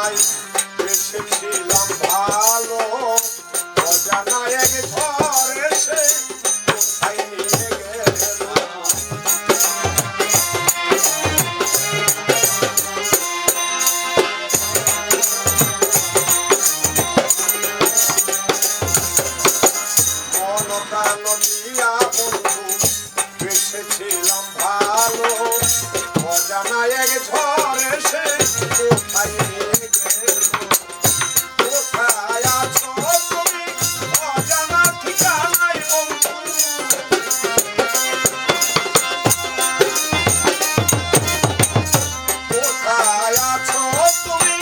ঠিকানায় এসেছিলাম ভালো, অজানা এক ঝড় এসে কোথায় নিয়ে গেল। মন প্রাণ দিয়া বন্ধু এসেছিলাম ভালো, অজানা এক ঝড় এসে কোথায় নিয়ে গেল। কোথায় আছো তুমি অজানা ঠিকানায় বন্ধু, কোথায় আছো তুমি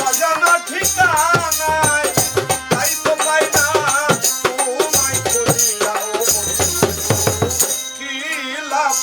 অজানা ঠিকানায়, তাই তো পাই না তোমায় খুঁজিয়া ও বন্ধু, কি লাভ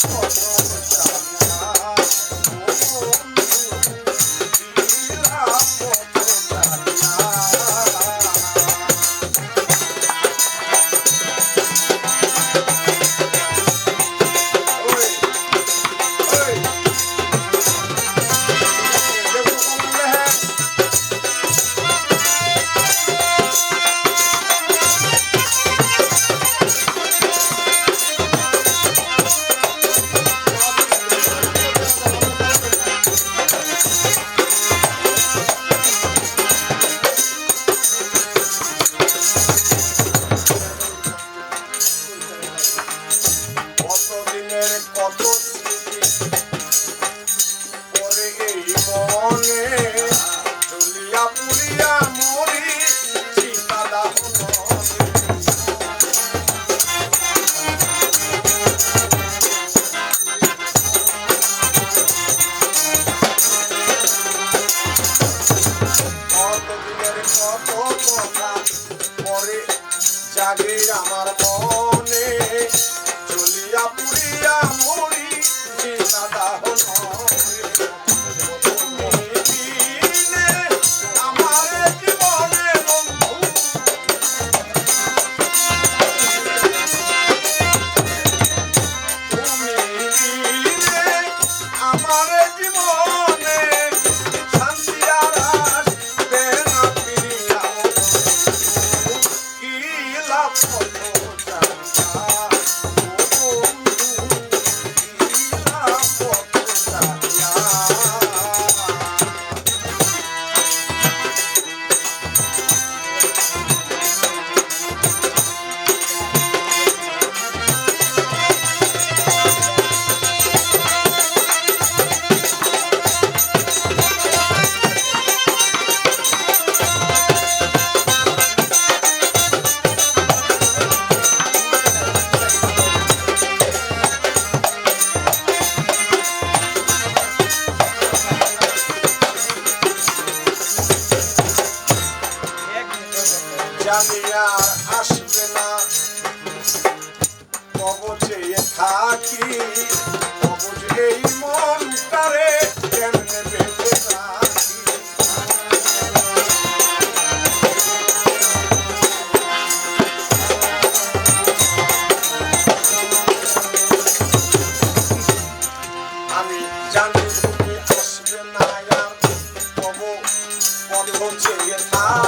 কত স্মৃতি পরে এই মনে, জ্বলিয়া পুড়িয়া মরি চিতা দাহনে। কতদিনের কত কথা পরে জাগে আমার মনে, জ্বলিয়া পুড়িয়া মরি চিতা দাহনে। আমার জীবনে বন্ধু তুমি দিলে, আমার জীবনে শান্তি আর আসবে না ফিরিয়া, কি লাভ জানি আর আসবে না, কবচে থাকি কবচ এই মনটারে কেমনে বেঁধে রাখি। আমি জানি তুমি আসবে না, আর কবচে থাকি